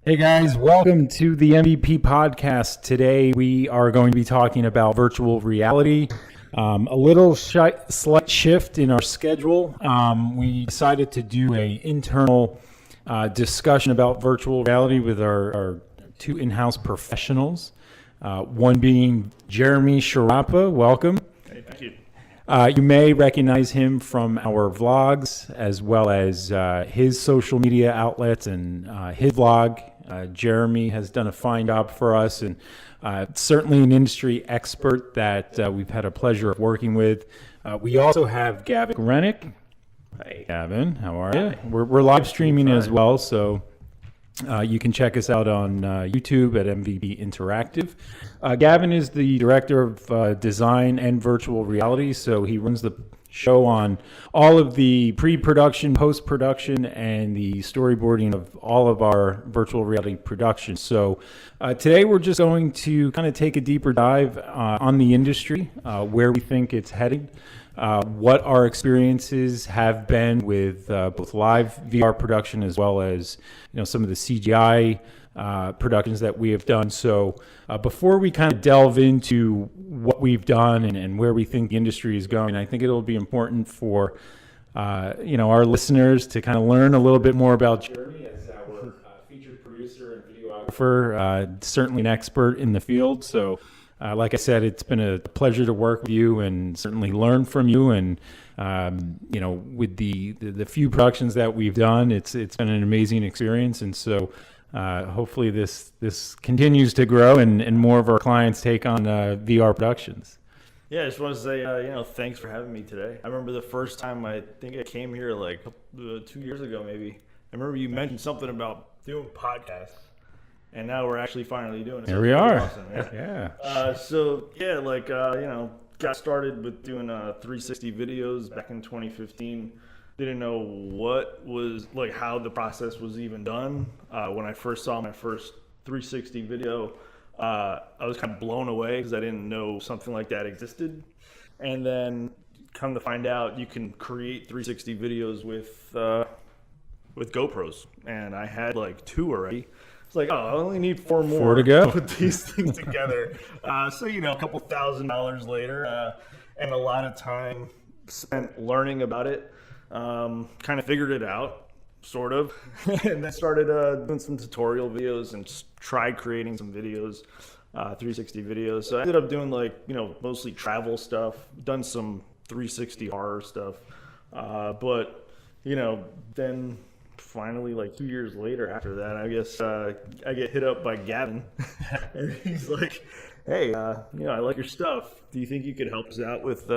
Hey guys, welcome to the MVP podcast. Today we are going to be talking about virtual reality. A little slight shift in our schedule. We decided to do an internal discussion about virtual reality with our two in-house professionals. One being Jeremy Sharapa. Welcome. Hey, thank you. You may recognize him from our vlogs as well as his social media outlets and his vlog. Jeremy has done a fine job for us and certainly an industry expert that we've had a pleasure of working with. We also have Gavin Background. Hey, Gavin, how are you? We're live streaming as well, so you can check us out on YouTube at MVP Interactive. Gavin is the director of design and virtual reality, so he runs the show on all of the pre-production, post-production, and the storyboarding of all of our virtual reality productions. So today we're just going to kind of take a deeper dive on the industry, where we think it's heading, what our experiences have been with both live VR production as well as some of the CGI productions that we have done. So before we kind of delve into what we've done and where we think the industry is going, I think it'll be important for our listeners to kind of learn a little bit more about Jeremy as our featured producer and videographer, certainly an expert in the field. So like I said, it's been a pleasure to work with you and certainly learn from you. And with the few productions that we've done, it's been an amazing experience. And so hopefully this continues to grow and more of our clients take on VR productions. Yeah, I just want to say, thanks for having me today. I remember the first time I think I came here like 2 years ago, maybe. I remember you mentioned something about doing podcasts, and now we're actually finally doing it. Here we are. Awesome, yeah. Got started with doing 360 videos back in 2015. Didn't know what was how the process was even done. When I first saw my first 360 video, I was kind of blown away because I didn't know something like that existed. And then come to find out, you can create 360 videos with GoPros, and I had like 2 already. It's like, I only need 4 more. 4 to go. Put these things together. So a couple $1,000s later, and a lot of time spent learning about it. Kind of figured it out, sort of, and then started doing some tutorial videos and tried creating some videos, 360 videos. So I ended up doing mostly travel stuff, done some 360 horror stuff, but then finally 2 years later after that, I guess I get hit up by Gavin, and he's like, hey, I like your stuff. Do you think you could help us out with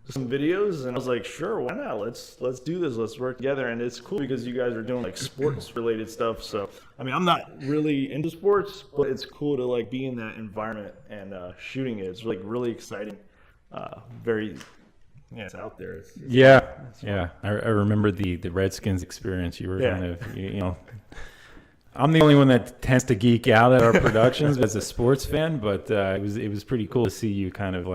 some videos? And I was like, sure, why not? Let's do this. Let's work together. And it's cool because you guys are doing sports related stuff. So I'm not really into sports, but it's cool to be in that environment and shooting it. It's really exciting. It's out there. It's I remember the Redskins experience. You were kind of I'm the only one that tends to geek out at our productions as a sports fan, but it was pretty cool to see you kind of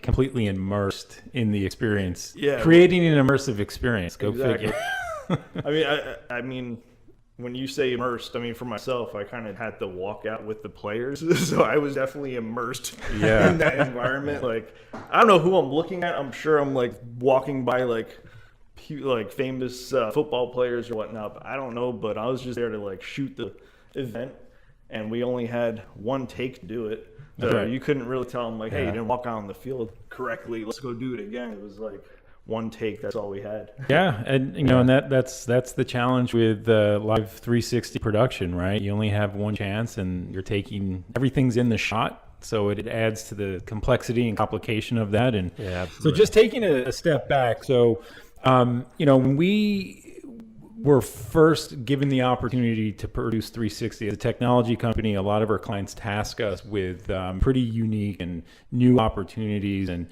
completely immersed in the experience. Yeah, creating an immersive experience. Go figure. I mean, when you say immersed, for myself, I kind of had to walk out with the players, so I was definitely immersed in that environment. I don't know who I'm looking at. I'm sure I'm walking by famous football players or whatnot, but I don't know. But I was just there to shoot the event, and we only had 1 take to do it. So you couldn't really tell them hey, you didn't walk out on the field correctly. Let's go do it again. It was 1 take. That's all we had. Yeah, and and that's the challenge with live 360 production, right? You only have 1 chance, and you're taking everything's in the shot. So it adds to the complexity and complication of that. And so just taking a step back. So when we were first given the opportunity to produce 360 as a technology company, a lot of our clients task us with pretty unique and new opportunities. And,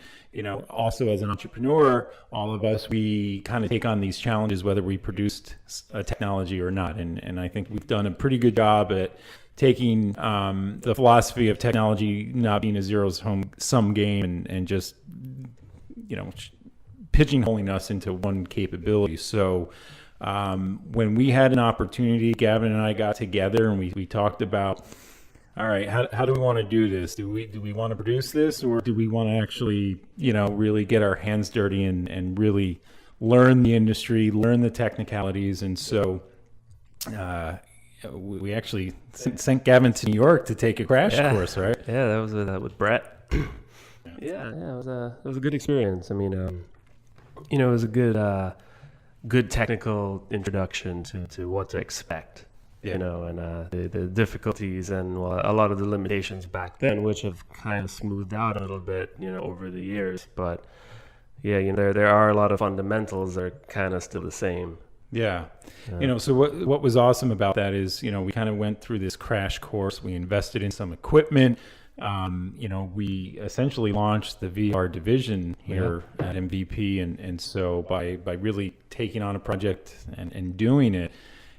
also as an entrepreneur, all of us, we kind of take on these challenges, whether we produced a technology or not. And I think we've done a pretty good job at taking the philosophy of technology not being a zero-sum game and just, pigeonholing us into one capability. So When we had an opportunity, Gavin and I got together and we talked about, all right, how do we want to do this? Do we want to produce this, or do we want to actually, really get our hands dirty and really learn the industry, learn the technicalities? And so we actually sent Gavin to New York to take a crash course, right? Yeah, that was with Brett. Yeah, it was a good experience. I mean, it was a good technical introduction to what to expect. And the difficulties and a lot of the limitations back then, which have kind of smoothed out a little bit, over the years. But there are a lot of fundamentals that are kind of still the same. Yeah. So what was awesome about that is, we kind of went through this crash course. We invested in some equipment. We essentially launched the VR division here at MVP. And so by really taking on a project and doing it.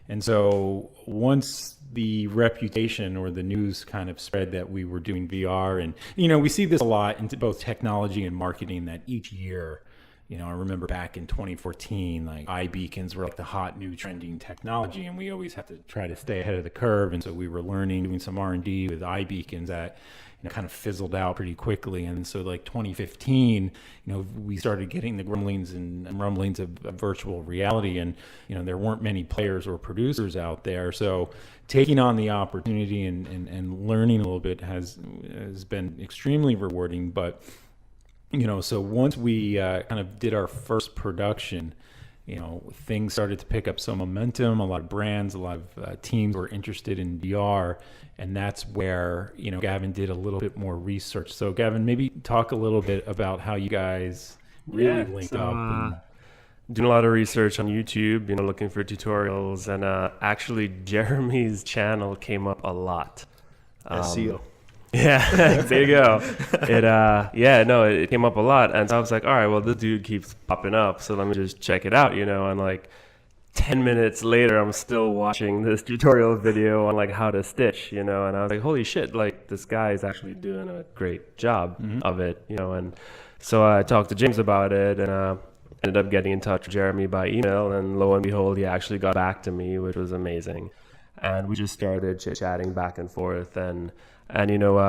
And so once the reputation or the news kind of spread that we were doing VR, and, we see this a lot into both technology and marketing, that each year, I remember back in 2014, like iBeacons were like the hot new trending technology, and we always have to try to stay ahead of the curve. And so we were doing some R&D with iBeacons that, kind of fizzled out pretty quickly. And so like 2015, we started getting the rumblings of virtual reality, and, there weren't many players or producers out there. So taking on the opportunity and learning a little bit has been extremely rewarding. But, so once we kind of did our first production, things started to pick up some momentum. A lot of brands, a lot of teams were interested in VR. And that's where, Gavin did a little bit more research. So Gavin, maybe talk a little bit about how you guys really linked up. Doing a lot of research on YouTube, looking for tutorials. And actually, Jeremy's channel came up a lot. SEO. Yeah, there you go. It came up a lot. And so I was like, all right, well, this dude keeps popping up, so let me just check it out, and like 10 minutes later, I'm still watching this tutorial video on like how to stitch, and I was like, holy shit, like this guy is actually doing a great job of it, and so I talked to James about it, and ended up getting in touch with Jeremy by email, and lo and behold, he actually got back to me, which was amazing. And we just started chit-chatting back and forth, and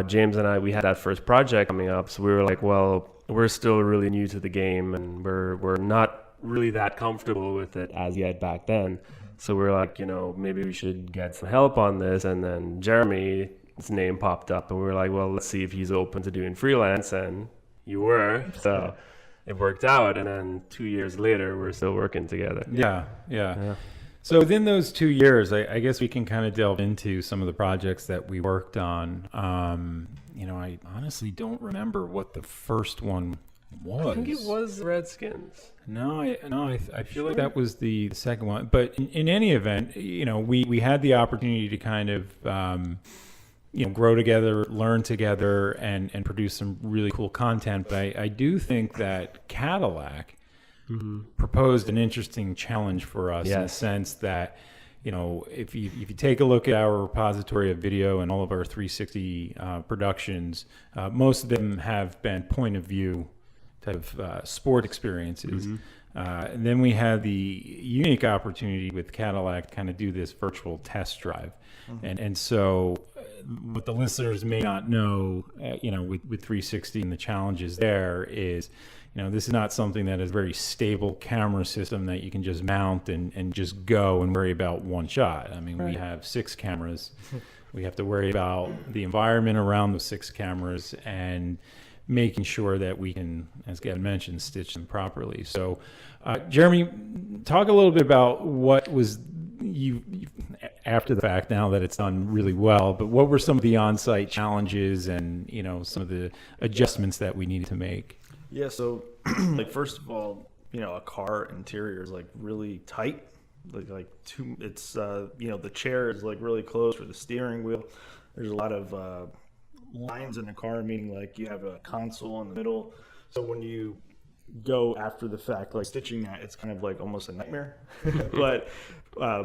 James and I, we had that first project coming up, so we were like, well, we're still really new to the game, and we're not really that comfortable with it as yet back then. So we're like, maybe we should get some help on this. And then Jeremy's name popped up, and we were like, well, let's see if he's open to doing freelance. And you were, so it worked out. And then 2 years later, we're still working together. Yeah. So within those 2 years, I guess we can kind of delve into some of the projects that we worked on. I honestly don't remember what the first one was. I think it was Redskins. No, I feel like that was the second one. But in any event, we had the opportunity to kind of, grow together, learn together, and produce some really cool content. But I do think that Cadillac proposed an interesting challenge for us in the sense that, if you take a look at our repository of video and all of our 360 productions, most of them have been point of view type of sport experiences. And then we had the unique opportunity with Cadillac to kind of do this virtual test drive. And so what the listeners may not know, with 360 and the challenges there is, this is not something that is a very stable camera system that you can just mount and just go and worry about one shot. I mean, we have 6 cameras. We have to worry about the environment around the 6 cameras and making sure that we can, as Gavin mentioned, stitch them properly. So, Jeremy, talk a little bit about what was you after the fact, now that it's done really well, but what were some of the on-site challenges and, some of the adjustments that we needed to make? Yeah, so like first of all, a car interior is like really tight. It's the chair is like really close for the steering wheel. There's a lot of lines in a car, meaning like you have a console in the middle. So when you go after the fact, like stitching that, it's kind of like almost a nightmare. But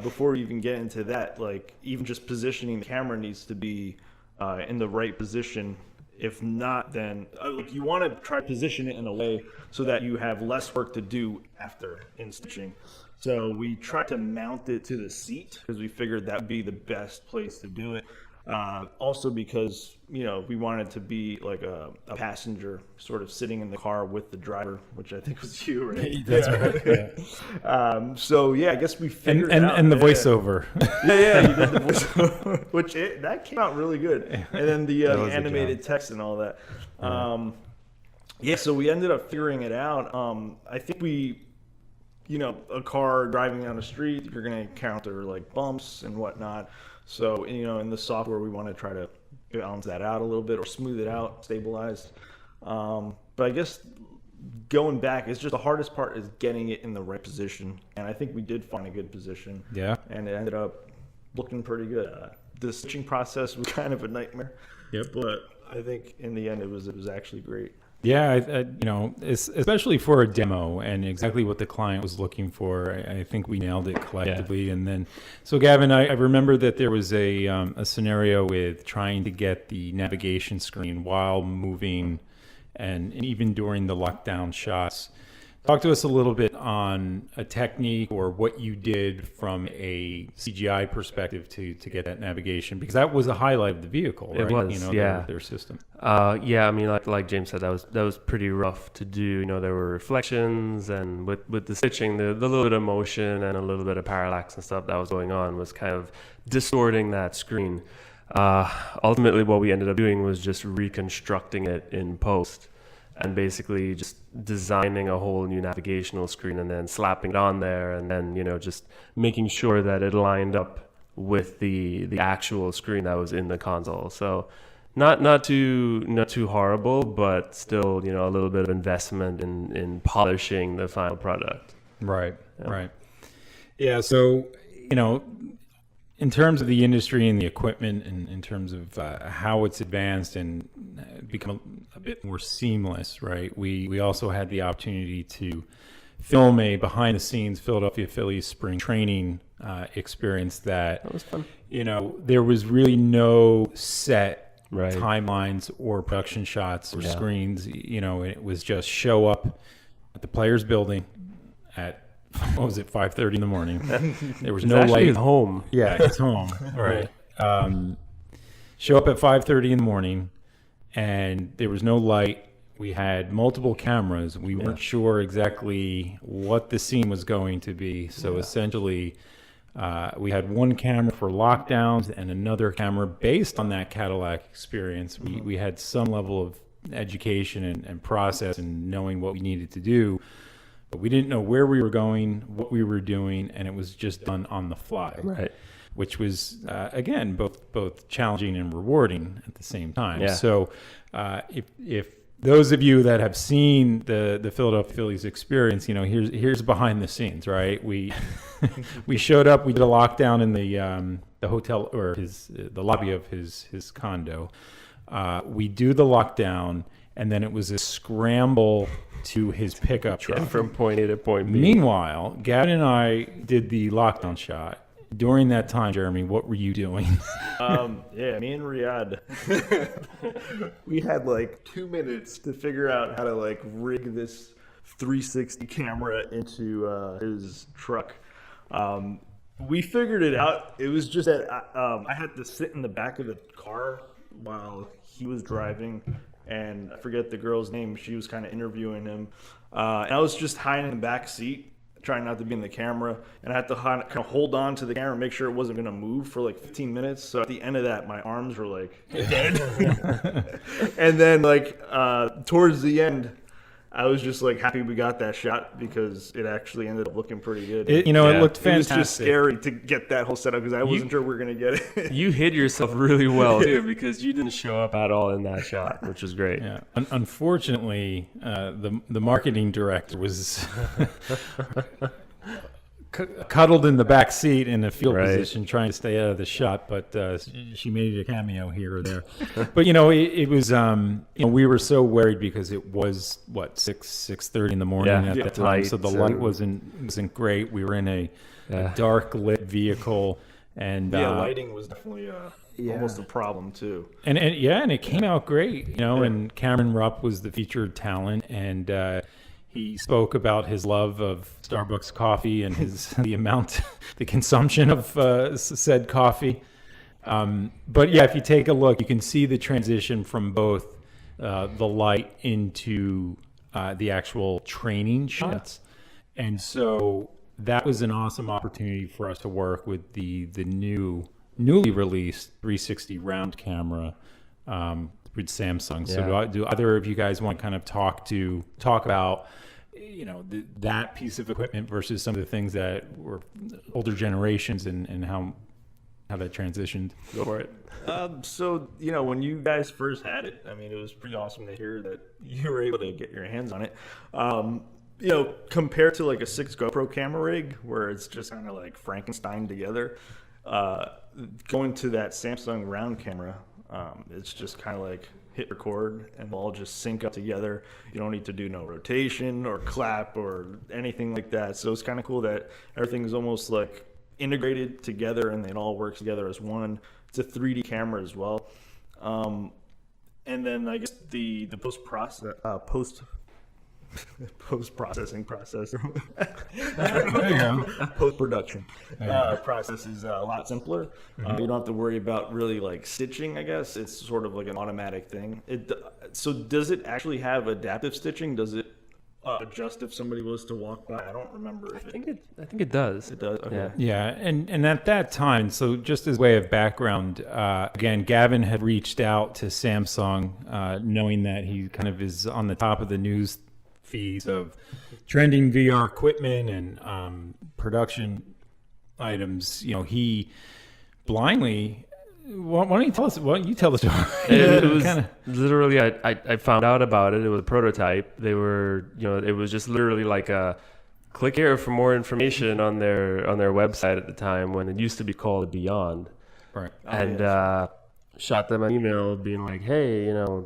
before you even get into that, like even just positioning the camera needs to be in the right position. If not, then you want to try to position it in a way so that you have less work to do after in stitching. So we tried to mount it to the seat because we figured that would be the best place to do it. Also because, we wanted to be like a passenger sort of sitting in the car with the driver, which I think was you, right? That's right. Yeah. So I guess we figured it out. And the voiceover. Yeah, you did the voiceover, which that came out really good. And then the animated text and all that. So we ended up figuring it out. I think a car driving down the street, you're going to encounter like bumps and whatnot. So, in the software, we want to try to balance that out a little bit or smooth it out, stabilize. But I guess going back, it's just the hardest part is getting it in the right position. And I think we did find a good position. Yeah. And it ended up looking pretty good. The stitching process was kind of a nightmare. Yep. But I think in the end, it was actually great. Yeah, especially for a demo and exactly what the client was looking for, I think we nailed it collectively. Yeah. And then, so Gavin, I remember that there was a scenario with trying to get the navigation screen while moving, and even during the lockdown shots. Talk to us a little bit on a technique or what you did from a CGI perspective to get that navigation, because that was a highlight of the vehicle, right? It was, their system. I mean, like James said, that was pretty rough to do. There were reflections, and with the stitching, the little bit of motion and a little bit of parallax and stuff that was going on was kind of distorting that screen. Ultimately, what we ended up doing was just reconstructing it in post, and basically just designing a whole new navigational screen and then slapping it on there, and then just making sure that it lined up with the actual screen that was in the console. So not too horrible, but still a little bit of investment in polishing the final product. Right. Yeah. So in terms of the industry and the equipment, and in terms of how it's advanced and become a bit more seamless, right? We also had the opportunity to film a behind-the-scenes Philadelphia Phillies spring training experience that was fun. There was really no set timelines or production shots or screens. It was just show up at the players' building at 5:30 in the morning. There was no light. It's home. Yeah, it's home. Right. Show up at 5:30 in the morning, and there was no light. We had multiple cameras. We weren't sure exactly what the scene was going to be. So essentially, we had one camera for lockdowns and another camera based on that Cadillac experience. We had some level of education and process and knowing what we needed to do. But we didn't know where we were going, what we were doing, and it was just done on the fly, right? Which was again both challenging and rewarding at the same time. Yeah. So if those of you that have seen the Philadelphia Phillies experience, here's behind the scenes, right? We showed up, we did a lockdown in the hotel or the lobby of his condo. We do the lockdown, and then it was a scramble to his pickup truck from point A to point B. Meanwhile, Gavin and I did the lockdown shot. During that time, Jeremy, what were you doing? Me and Riyadh, we had like 2 minutes to figure out how to rig this 360 camera into his truck. We figured it out. It was just that I had to sit in the back of the car while he was driving, and I forget the girl's name. She was kind of interviewing him, and I was just hiding in the back seat, trying not to be in the camera, and I had to kind of hold on to the camera, make sure it wasn't going to move for 15 minutes. So at the end of that, my arms were dead. And then towards the end, I was just happy we got that shot because it actually ended up looking pretty good. It looked fantastic. It was just scary to get that whole setup because I wasn't sure we were going to get it. You hid yourself really well too, because you didn't show up at all in that shot, which was great. Yeah. Unfortunately, the marketing director was cuddled in the back seat in a field position, trying to stay out of the shot, but she made it a cameo here or there. But it was we were so worried because it was 6:30 in the morning at that time, so the light wasn't great. We were in a dark lit vehicle, and lighting was definitely almost a problem too. And it came out great, and Cameron Rupp was the featured talent, and He spoke about his love of Starbucks coffee and the consumption of said coffee. But yeah, if you take a look, you can see the transition from both the light into the actual training shots. And so that was an awesome opportunity for us to work with the newly released 360 round camera with Samsung. So do either of you guys want to kind of talk about that piece of equipment versus some of the things that were older generations and how that transitioned? Go for it. So, when you guys first had it, I mean, it was pretty awesome to hear that you were able to get your hands on it. Compared to like a 6 GoPro camera rig where it's just kind of like Frankenstein together, going to that Samsung round camera, it's just kind of like hit record and we'll all just sync up together. You don't need to do no rotation or clap or anything like that. So it's kind of cool that everything is almost like integrated together and it all works together as one. It's a 3D camera as well. And then I guess the post-processing process. There you go. Post-production process is a lot simpler. You don't have to worry about really like stitching, I guess. It's sort of like an automatic thing. So does it actually have adaptive stitching? Does it adjust if somebody was to walk by? I don't remember. I think it does. It does? Okay. Yeah, and at that time, so just as way of background, again, Gavin had reached out to Samsung, knowing that he kind of is on the top of the news feeds of trending VR equipment and production items. He blindly. Why don't you tell us? Why don't you tell the story? It was literally, I found out about it. It was a prototype. They were, it was just literally like a click here for more information on their website at the time when it used to be called Beyond. Right. And shot them an email being like, hey, I'd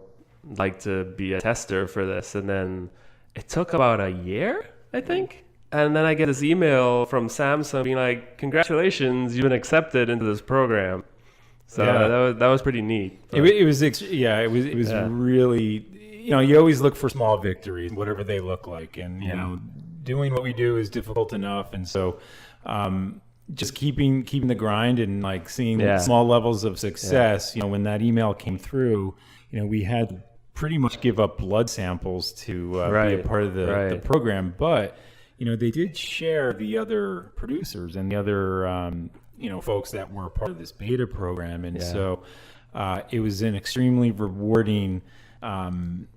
like to be a tester for this. And then it took about a year, I think. And then I get this email from Samsung being like, congratulations, you've been accepted into this program. So that was pretty neat. It was really, you always look for small victories, whatever they look like. And, doing what we do is difficult enough. And so just keeping the grind and like seeing small levels of success, when that email came through, we had to pretty much give up blood samples to be a part of the program. But, they did share the other producers and the other, folks that were part of this beta program. And so it was an extremely rewarding thing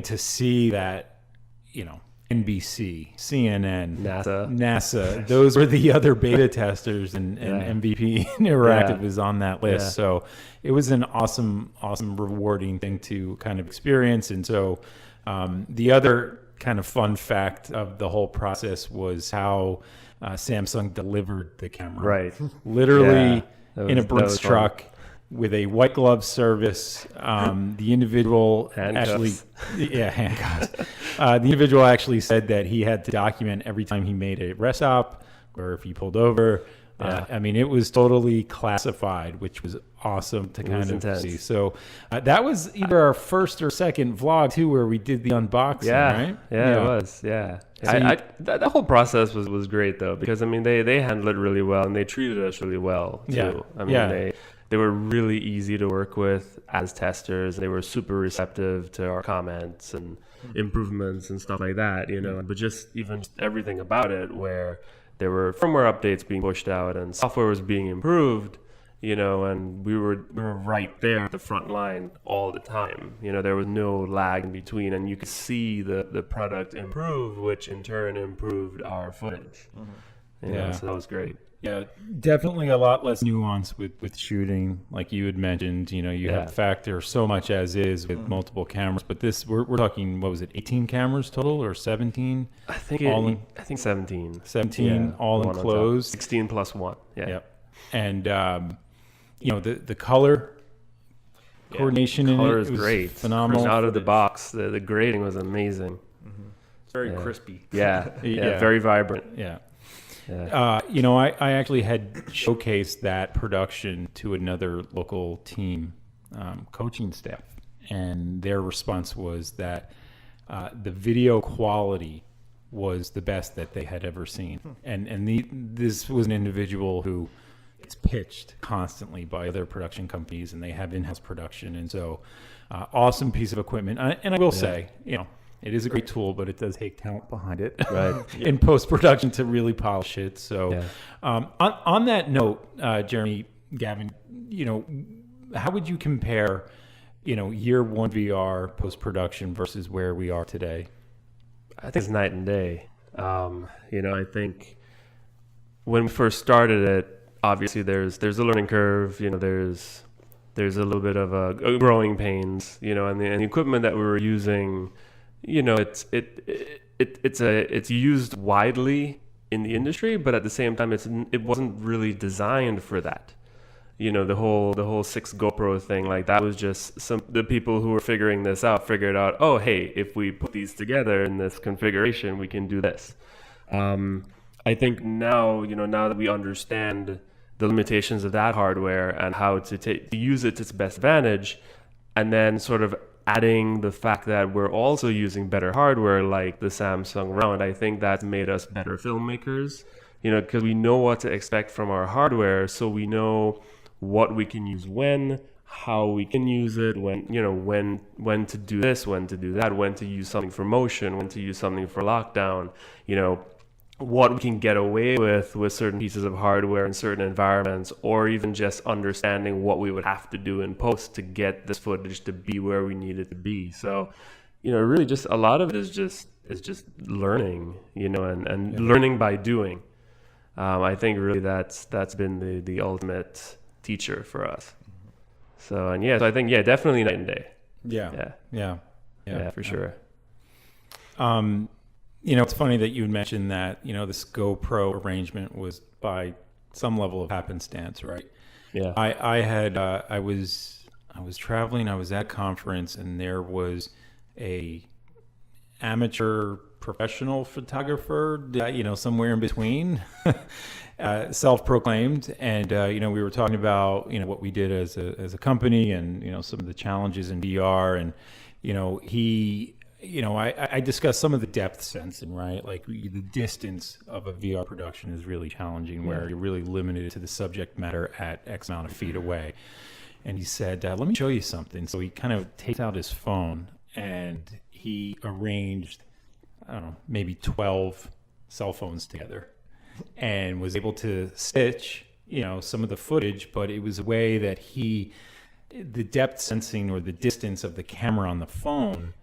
to see that, NBC, CNN, NASA, those were the other beta testers and MVP Interactive was on that list. Yeah. So it was an awesome, rewarding thing to kind of experience. And so the other kind of fun fact of the whole process was how Samsung delivered the camera. Right. Literally in a Brinks truck with a white glove service. The individual handcuffs. Handcuffs. The individual actually said that he had to document every time he made a rest stop or if he pulled over. It was totally classified, which was awesome to kind of intense. see. So that was either our first or second vlog too, where we did the unboxing, right? Yeah, it was. Yeah. So that whole process was great though, because they handled it really well and they treated us really well too. They were really easy to work with as testers. They were super receptive to our comments and improvements and stuff like that, but just everything about it, where there were firmware updates being pushed out and software was being improved, and we were right there at the front line all the time. There was no lag in between, and you could see the product improve, which in turn improved our footage. So that was great. Yeah, definitely a lot less nuance with shooting, like you had mentioned. You have to factor so much as is with multiple cameras, but this we're talking, what was it, 18 cameras total or 17? I think 17. 17 all enclosed. 16 plus 1. Yeah. Yep. And the color coordination in color it is was great. phenomenal. Out of the box, the grading was amazing. It's very crispy. Yeah, very vibrant. Yeah. I actually had showcased that production to another local team coaching staff, and their response was that the video quality was the best that they had ever seen. This was an individual who gets pitched constantly by other production companies, and they have in-house production. And so awesome piece of equipment. And I will say, it is a great tool, but it does take talent behind it, Right. in post-production to really polish it. So on that note, Jeremy, Gavin, how would you compare, year one VR post-production versus where we are today? I think it's night and day. I think when we first started it, obviously there's a learning curve. There's a little bit of a growing pains. And the equipment that we were using, it's used widely in the industry, but at the same time, it wasn't really designed for that. The whole 6 GoPro thing, like that was just the people who were figuring this out figured out, oh, hey, if we put these together in this configuration, we can do this. I think now, now that we understand the limitations of that hardware and how to use it to its best advantage, and then sort of adding the fact that we're also using better hardware like the Samsung Round, I think that's made us better filmmakers, because we know what to expect from our hardware, so we know what we can use how we can use it, when to do this, when to do that, when to use something for motion, when to use something for lockdown, what we can get away with certain pieces of hardware in certain environments, or even just understanding what we would have to do in post to get this footage to be where we need it to be. So, really just a lot of it is just learning, and learning by doing. I think really that's been the ultimate teacher for us. So, so I think, definitely night and day. Yeah, for sure. It's funny that you mentioned that, this GoPro arrangement was by some level of happenstance, right? Yeah. I was traveling, I was at a conference, and there was a amateur professional photographer, somewhere in between, self-proclaimed. And, we were talking about, what we did as a company and, some of the challenges in VR. And, I discussed some of the depth sensing, right? Like the distance of a VR production is really challenging, where you're really limited to the subject matter at X amount of feet away. And he said, let me show you something. So he kind of takes out his phone and he arranged, I don't know, maybe 12 cell phones together and was able to stitch, some of the footage, but it was a way that the depth sensing or the distance of the camera on the phone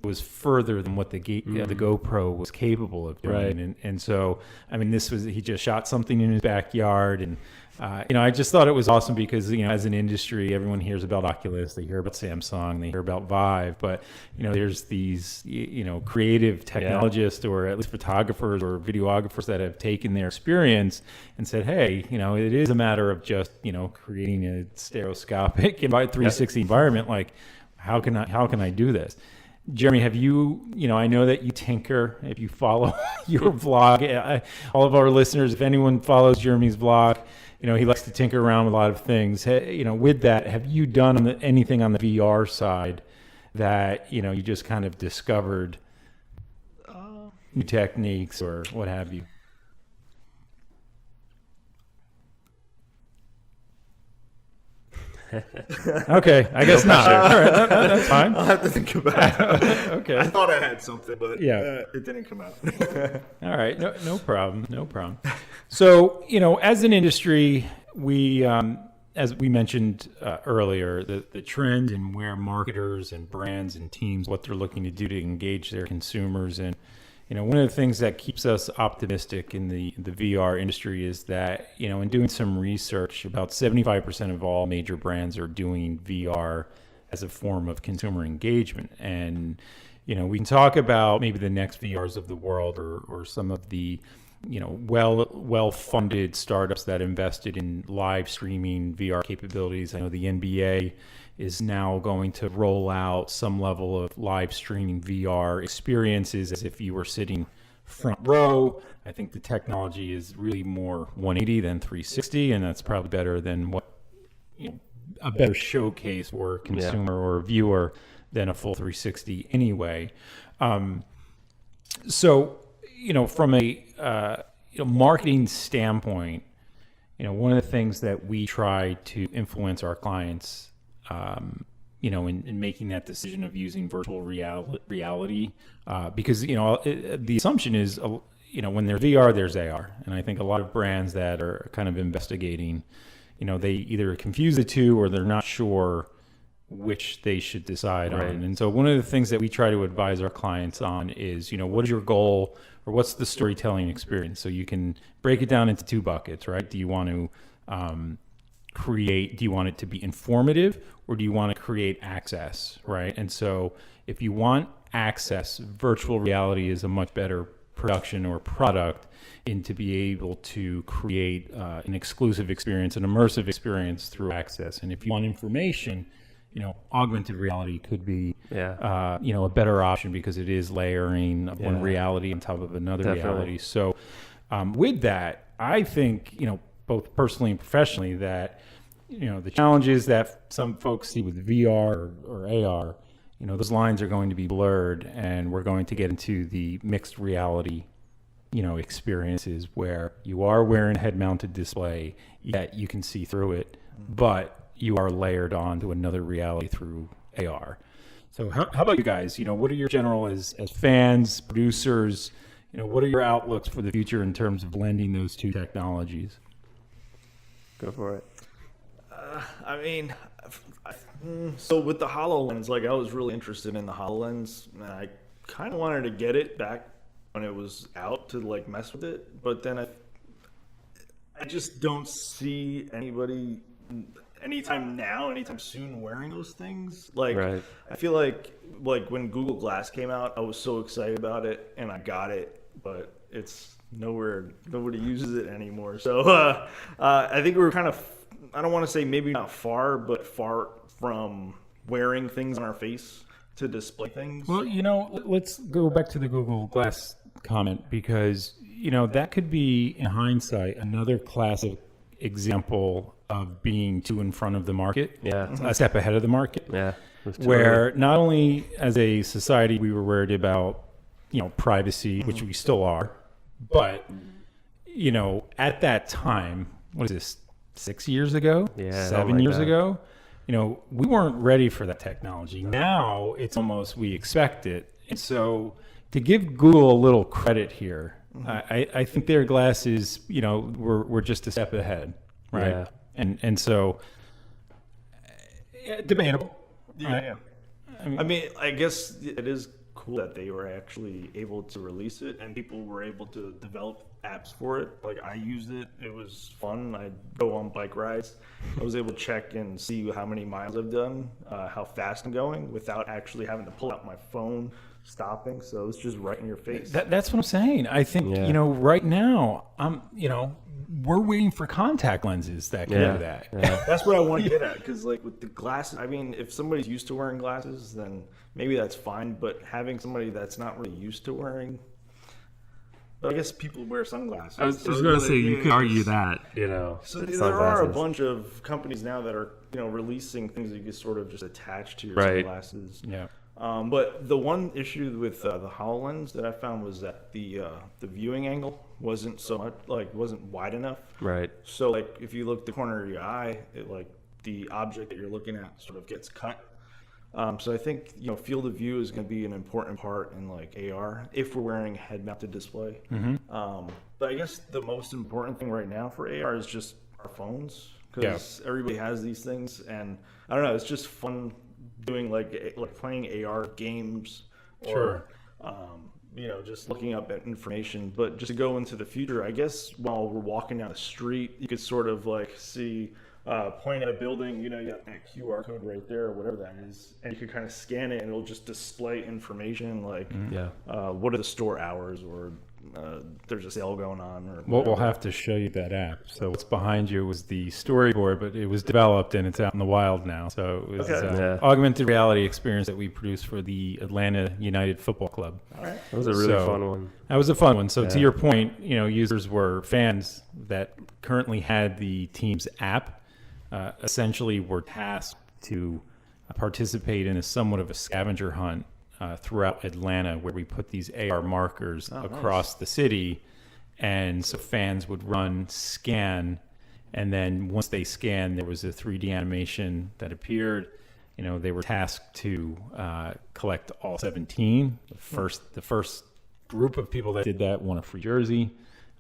was further than what the GoPro was capable of doing. Right. And so, he just shot something in his backyard. And, I just thought it was awesome because, as an industry, everyone hears about Oculus, they hear about Samsung, they hear about Vive, but, there's these, creative technologists or at least photographers or videographers that have taken their experience and said, hey, it is a matter of just, creating a stereoscopic 360 environment. Like, how can I do this? Jeremy, have you, I know that you tinker if you follow your vlog. All of our listeners, if anyone follows Jeremy's vlog, he likes to tinker around with a lot of things. With that, have you done anything on the VR side that, you just kind of discovered new techniques or what have you? Okay, I guess not. Sure. All right, that's fine. I'll have to think about it. Okay. I thought I had something, but it didn't come out. All right, no problem. So, as an industry, we, as we mentioned earlier, the trend and where marketers and brands and teams, what they're looking to do to engage their consumers. And, one of the things that keeps us optimistic in the VR industry is that, in doing some research, about 75% of all major brands are doing VR as a form of consumer engagement. And, we can talk about maybe the next VRs of the world or some of the, well-funded startups that invested in live streaming VR capabilities. I know the NBA is now going to roll out some level of live streaming VR experiences as if you were sitting front row. I think the technology is really more 180 than 360, and that's probably better than what a better showcase for a consumer or a viewer than a full 360 anyway. So, from a marketing standpoint, one of the things that we try to influence our clients, in making that decision of using virtual reality, because, the assumption is, when there's VR, there's AR. And I think a lot of brands that are kind of investigating, they either confuse the two or they're not sure which they should decide on. And so one of the things that we try to advise our clients on is, what is your goal or what's the storytelling experience? So you can break it down into two buckets, right? Do you want to do you want it to be informative or do you want to create access, right? And so if you want access, virtual reality is a much better production or product in to be able to create an exclusive experience, an immersive experience through access. And if you want information, augmented reality could be, a better option because it is layering one reality on top of another reality. So with that, I think, both personally and professionally that, the challenges that some folks see with VR or AR, those lines are going to be blurred and we're going to get into the mixed reality, experiences where you are wearing a head-mounted display, yet you can see through it, but you are layered onto another reality through AR. So how about you guys? What are your general as fans, producers, what are your outlooks for the future in terms of blending those two technologies? Go for it. So with the HoloLens, I was really interested in the HoloLens, and I kind of wanted to get it back when it was out to mess with it, but then I just don't see anybody anytime soon wearing those things. I feel like when Google Glass came out, I was so excited about it and I got it, but it's nobody uses it anymore. So I think we were kind of, I don't want to say maybe not far, but far from wearing things on our face to display things. Well, let's go back to the Google Glass comment because, that could be in hindsight another classic example of being too in front of the market, a step ahead of the market, where not only as a society we were worried about, privacy, which we still are, but, at that time, what is this, 6 years ago, 7 years ago, we weren't ready for that technology. Now it's almost, we expect it. And so to give Google a little credit here, I think their glass is, we're just a step ahead, right? Yeah. And so, debatable. Yeah. I guess it is cool that they were actually able to release it and people were able to develop apps for it. I used it. It was fun. I'd go on bike rides. I was able to check and see how many miles I've done, how fast I'm going without actually having to pull out my phone, stopping. So it's just right in your face. That's what I'm saying. I think, right now, we're waiting for contact lenses that can do that. Yeah. That's what I want to get at. Because with the glasses, if somebody's used to wearing glasses, then maybe that's fine. But having somebody that's not really used to wearing, but I guess people wear sunglasses. I was going to say, you could argue that, So there are a bunch of companies now that are, releasing things that you can sort of just attach to your sunglasses. Yeah. But the one issue with the HoloLens that I found was that the viewing angle wasn't so much wasn't wide enough. Right. So if you look the corner of your eye, the object that you're looking at sort of gets cut. So I think field of view is going to be an important part in AR if we're wearing a head-mounted display. But I guess the most important thing right now for AR is just our phones because everybody has these things, and I don't know, it's just fun doing playing AR games or just looking up at information. But just to go into the future, I guess while we're walking down the street, you could sort of see point at a building, you got that QR code right there or whatever that is, and you can kind of scan it and it'll just display information what are the store hours or there's a sale going on. Or we'll have to show you that app. So what's behind you was the storyboard, but it was developed and it's out in the wild now. So it was augmented reality experience that we produced for the Atlanta United Football Club. All right. That was a really fun one. That was a fun one. So to your point, users were fans that currently had the team's app, essentially were tasked to participate in a somewhat of a scavenger hunt throughout Atlanta, where we put these AR markers across the city, and so fans would scan, and then once they scanned, there was a 3D animation that appeared. They were tasked to collect all 17. The first group of people that did that won a free jersey.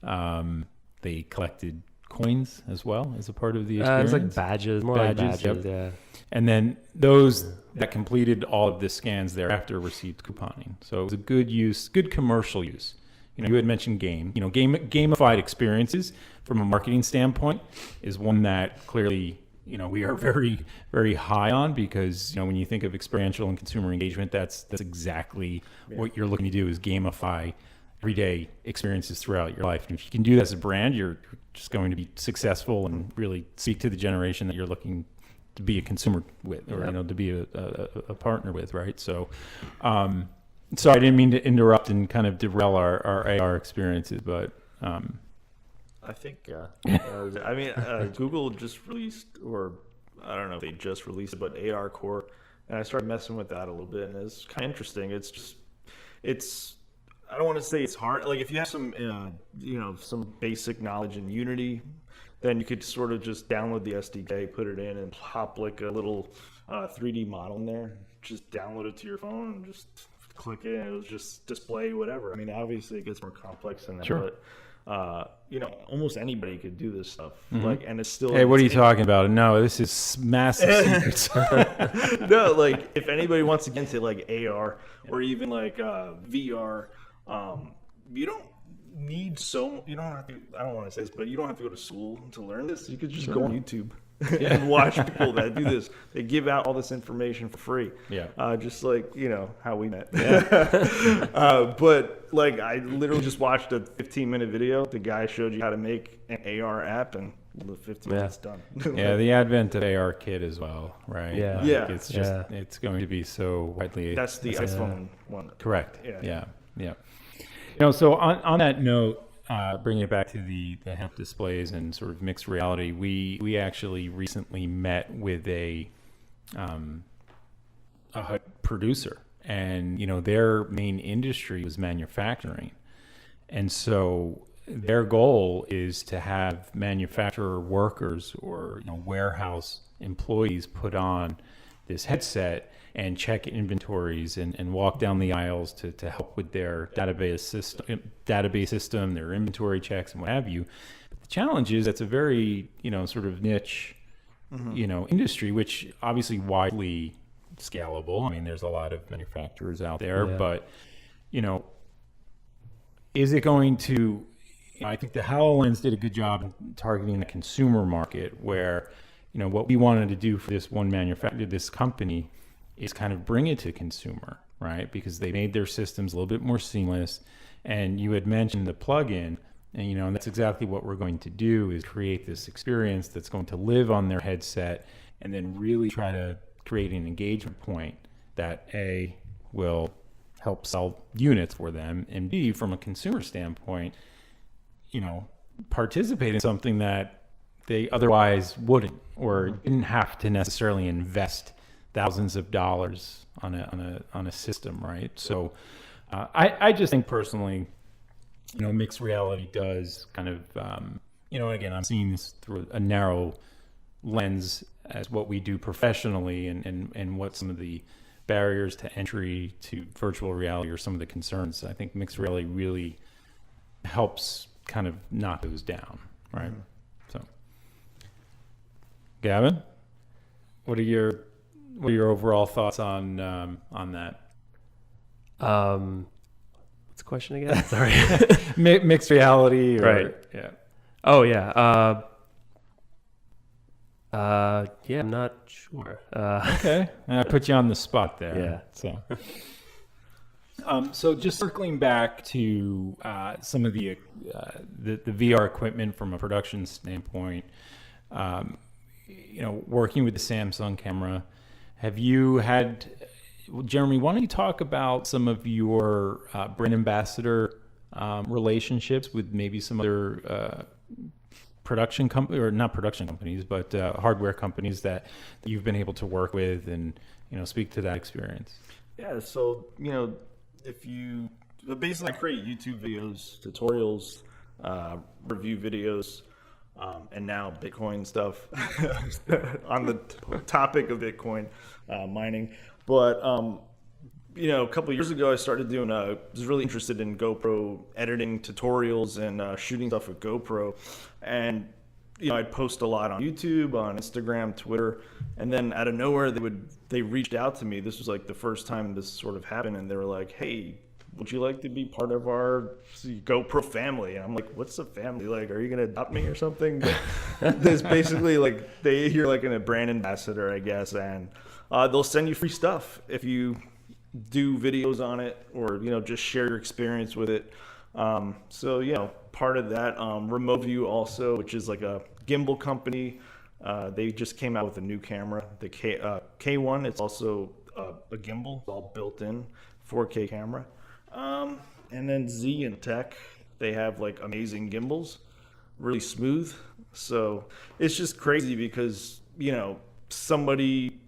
They collected coins as well as a part of the experience. It's like badges, more like badges, yeah. And then those that completed all of the scans thereafter received couponing. So it was a good commercial use. You had mentioned gamified experiences from a marketing standpoint is one that clearly, we are very, very high on, because, when you think of experiential and consumer engagement, that's exactly what you're looking to do, is gamify everyday experiences throughout your life. And if you can do that as a brand, you're just going to be successful and really speak to the generation that you're looking to be a consumer with, or to be a partner with, right? So, sorry, I didn't mean to interrupt and kind of derail our AR experiences, but I think Google just released, or I don't know if they just released it, but AR Core, and I started messing with that a little bit, and it's kind of interesting. It's I don't want to say it's hard. Like, if you have some some basic knowledge in Unity, then you could sort of just download the SDK, put it in, and pop like a little 3D model in there. Just download it to your phone and just click it, and it'll just display whatever. I mean, obviously it gets more complex than that, but almost anybody could do this stuff. Like, and it's still. Hey, what are you talking about? No, this is massive secrets. No, like, if anybody wants to get into like AR or even like VR, you don't need you don't have to. I don't want to say this, but you don't have to go to school to learn this. You could just go on YouTube and watch people that do this. They give out all this information for free. Yeah. Just like, how we met. Yeah. But like, I literally just watched a 15-minute video. The guy showed you how to make an AR app, and the 15 minutes done. Yeah. The advent of AR Kit as well, right? Yeah. Like, it's just, it's going to be so widely. That's the iPhone one. Correct. Yeah. So on that note, bringing it back to the hemp displays and sort of mixed reality, we actually recently met with a HUD producer, and their main industry was manufacturing, and so their goal is to have manufacturer workers or warehouse employees put on this headset and check inventories and walk down the aisles to help with their database system, their inventory checks and what have you. But the challenge is that's a very, sort of niche, industry, which obviously widely scalable. I mean, there's a lot of manufacturers out there, but, is it going to, I think the HoloLens did a good job in targeting the consumer market, where, what we wanted to do for this one manufacturer, this company, is kind of bring it to consumer, right? Because they made their systems a little bit more seamless. And you had mentioned the plugin, and that's exactly what we're going to do, is create this experience that's going to live on their headset, and then really try to create an engagement point that A, will help sell units for them, and B, from a consumer standpoint, participate in something that they otherwise wouldn't, or didn't have to necessarily invest thousands of dollars on a system, right? So I just think personally, mixed reality does kind of, again, I'm seeing this through a narrow lens as what we do professionally, and what some of the barriers to entry to virtual reality or some of the concerns. I think mixed reality really helps kind of knock those down, right? So, Gavin, what are your overall thoughts on that? What's the question again? Sorry. Mixed reality, right? Yeah. Oh yeah. I'm not sure. Okay, I put you on the spot there. Yeah. So just circling back to some of the VR equipment from a production standpoint, working with the Samsung camera, have you had, Jeremy, why don't you talk about some of your brand ambassador relationships with maybe some other production company, or not production companies, but hardware companies that you've been able to work with, and speak to that experience. Yeah, so basically I create YouTube videos, tutorials, review videos, and now Bitcoin stuff on the topic of Bitcoin mining. But a couple of years ago, I started doing. Was really interested in GoPro editing tutorials and shooting stuff with GoPro, and I'd post a lot on YouTube, on Instagram, Twitter, and then out of nowhere they reached out to me. This was like the first time this sort of happened, and they were like, "Hey, would you like to be part of our GoPro family?" And I'm like, "What's a family? Like, are you gonna adopt me or something?" There's basically like you're like a brand ambassador, I guess, and they'll send you free stuff if you do videos on it, or just share your experience with it. So part of that, Remote View also, which is like a gimbal company, they just came out with a new camera, the K1. It's also a gimbal. It's all built in 4K camera. And then Z and Tech, they have like amazing gimbals, really smooth. So it's just crazy because somebody,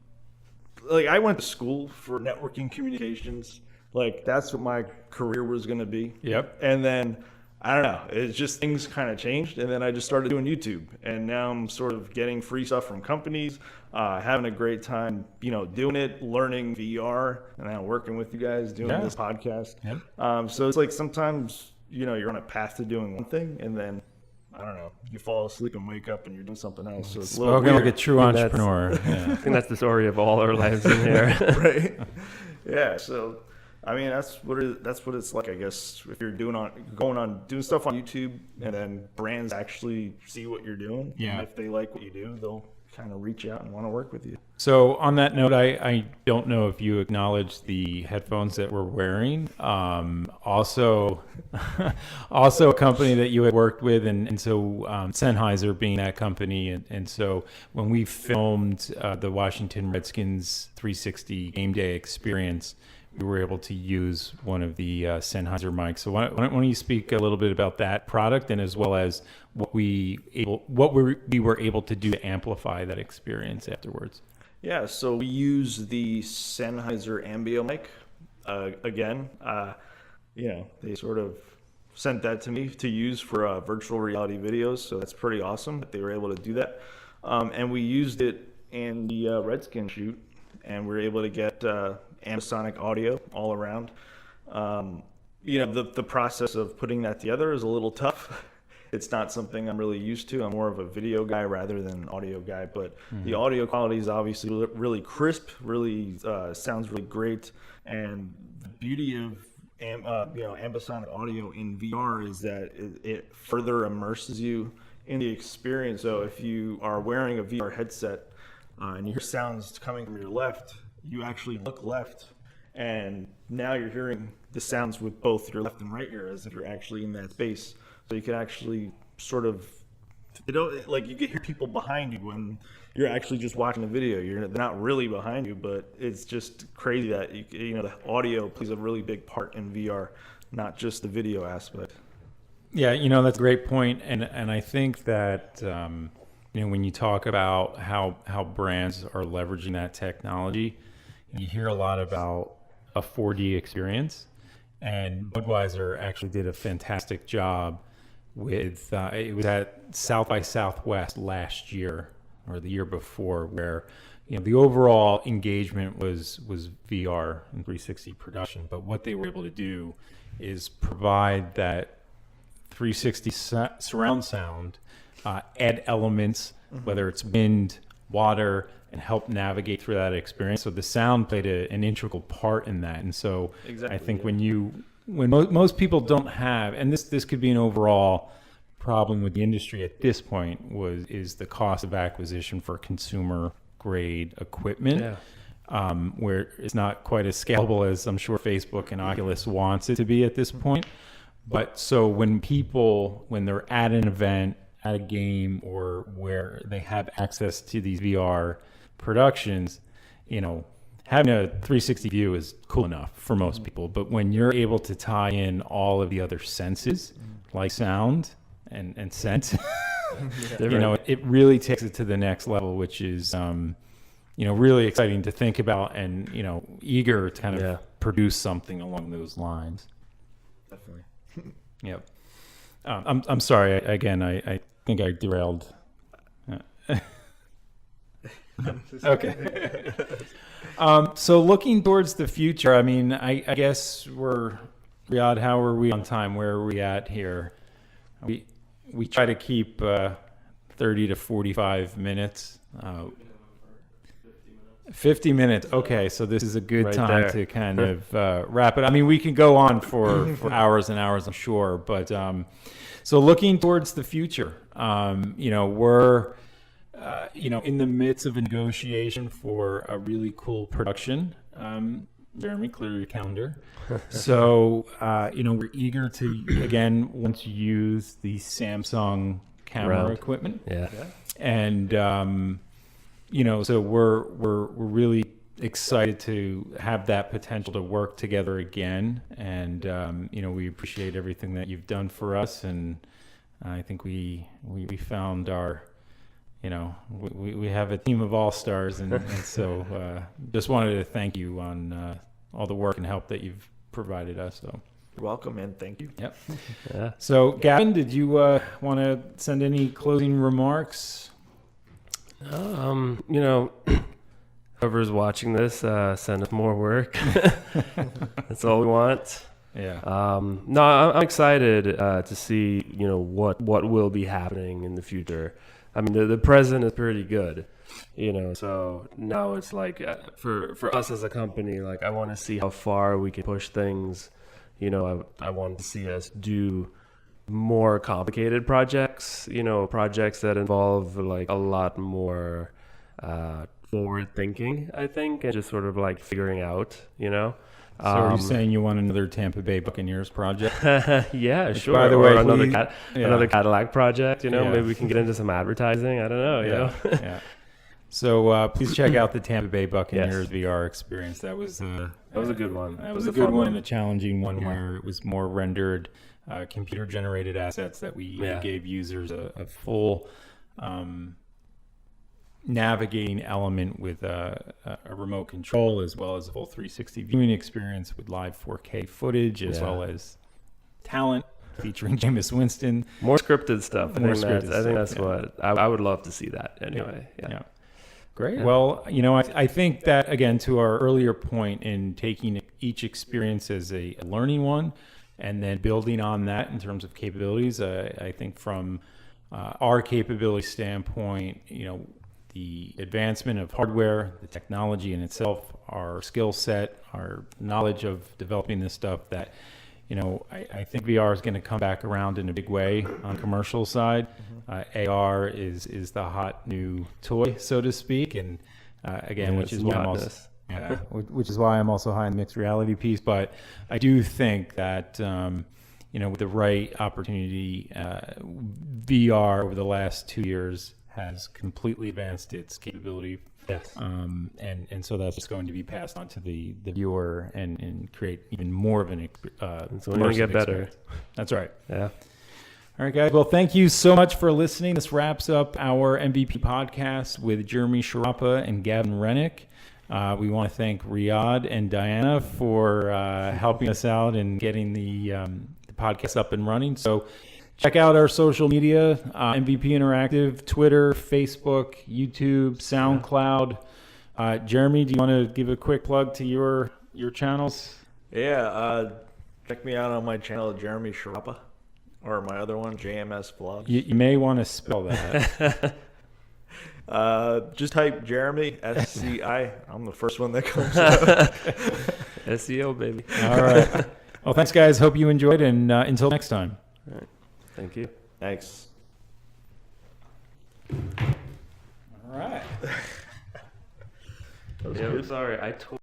like, I went to school for networking communications. Like, that's what my career was going to be. Yep. And then, I don't know, it's just things kind of changed. And then I just started doing YouTube. And now I'm sort of getting free stuff from companies, having a great time, doing it, learning VR, and now working with you guys, doing this podcast. Yep. So it's like sometimes, you're on a path to doing one thing, and then, I don't know, you fall asleep and wake up and you're doing something else. So it's a little Spoken weird. like a true entrepreneur. I think that's the story of all our lives in here. Right? Yeah. So, I mean, that's what it's like, I guess, if you're doing stuff on YouTube, and then brands actually see what you're doing. Yeah. And if they like what you do, they'll kind of reach out and want to work with you. So on that note, I don't know if you acknowledged the headphones that we're wearing. Also a company that you had worked with, and so Sennheiser being that company, and so when we filmed the Washington Redskins 360 game day experience, we were able to use one of the Sennheiser mics. So why don't you speak a little bit about that product, and as well as what we were able to do to amplify that experience afterwards. Yeah, so we use the Sennheiser Ambio mic. Again, they sort of sent that to me to use for virtual reality videos, so that's pretty awesome that they were able to do that. And we used it in the Redskin shoot, and we were able to get ambisonic audio all around. The process of putting that together is a little tough. It's not something I'm really used to. I'm more of a video guy rather than an audio guy, but the audio quality is obviously really crisp, really sounds really great. And the beauty of ambisonic audio in VR is that it further immerses you in the experience. So if you are wearing a VR headset and you hear sounds coming from your left, you actually look left, and now you're hearing the sounds with both your left and right ear as if you're actually in that space. So you can actually sort of, you can hear people behind you when you're actually just watching a video. They're not really behind you, but it's just crazy that the audio plays a really big part in VR, not just the video aspect. Yeah, that's a great point, and I think that when you talk about how brands are leveraging that technology, you hear a lot about a 4D experience, and Budweiser actually did a fantastic job with it was at South by Southwest last year or the year before, where the overall engagement was VR and 360 production, but what they were able to do is provide that 360 surround sound, add elements, whether it's wind, water, and help navigate through that experience. So the sound played an integral part in that. And so exactly, I think when most people don't have, and this could be an overall problem with the industry at this point, is the cost of acquisition for consumer grade equipment, where it's not quite as scalable as I'm sure Facebook and Oculus wants it to be at this point. But so when they're at an event, at a game, or where they have access to these VR productions, having a 360 view is cool enough for most people. But when you're able to tie in all of the other senses, like sound and scent, you know, it really takes it to the next level, which is, you know, really exciting to think about and, you know, eager to kind of produce something along those lines. Definitely. Yep. I'm sorry. Again, I think I derailed. Okay. So looking towards the future, I mean, I guess Riyadh, how are we on time? Where are we at here? We try to keep 30 to 45 minutes. 50 minutes. Okay, so this is a good time to kind of wrap it. I mean, we can go on for hours and hours, I'm sure. But so looking towards the future, you know, we're you know, in the midst of a negotiation for a really cool production. Jeremy, clear your calendar. So, you know, we're eager to, again, want to use the Samsung camera equipment. Yeah. And, you know, so we're really excited to have that potential to work together again. And, you know, we appreciate everything that you've done for us. And I think we found our, you know, we have a team of all-stars. And so just wanted to thank you on all the work and help that you've provided us. So you're welcome, and thank you. Yep. So, Gavin, did you want to send any closing remarks? You know, whoever's watching this, send us more work. That's all we want. Yeah. No, I'm excited to see, you know, what will be happening in the future. I mean, the present is pretty good, you know. So now it's like for us as a company, like I want to see how far we can push things. You know, I want to see us do more complicated projects, you know, projects that involve like a lot more forward thinking, I think, and just sort of like figuring out, you know. So are you saying you want another Tampa Bay Buccaneers project? Yeah, Which, sure. by the or way, another Cadillac project, you know. Yeah. Maybe we can get into some advertising. I don't know, you know. Yeah. So please check out the Tampa Bay Buccaneers VR experience. That was a good one. That was a good one and a challenging one where it was more rendered computer-generated assets that we gave users a full navigating element with a remote control, as well as a full 360 viewing experience with live 4K footage, as well as talent featuring Jameis Winston. More scripted stuff. I think that's what I would love to see that anyway. Yeah. Great. Yeah. Well, you know, I think that, again, to our earlier point in taking each experience as a learning one and then building on that in terms of capabilities, I think from our capability standpoint, you know, the advancement of hardware, the technology in itself, our skill set, our knowledge of developing this stuff, that, you know, I think VR is going to come back around in a big way on the commercial side. AR is the hot new toy, so to speak, and again, which is why I'm also high in the mixed reality piece. But I do think that you know, with the right opportunity, VR over the last 2 years has completely advanced its capability. Yes. And so that's just going to be passed on to the viewer and create even more of an it's only going to get better. That's right. Yeah. All right, guys. Well, thank you so much for listening. This wraps up our MVP podcast with Jeremy Sharapa and Gavin Rennick. We want to thank Riyadh and Diana for helping us out and getting the podcast up and running. So check out our social media, MVP Interactive, Twitter, Facebook, YouTube, SoundCloud. Jeremy, do you want to give a quick plug to your channels? Yeah, check me out on my channel, Jeremy Sharapa, or my other one, JMS Vlogs. You may want to spell that. Just type Jeremy, SCI. I'm the first one that comes up. SEO, baby. All right. Well, thanks, guys. Hope you enjoyed, and until next time. All right. Thank you. Thanks. All right. Yeah, I'm sorry. I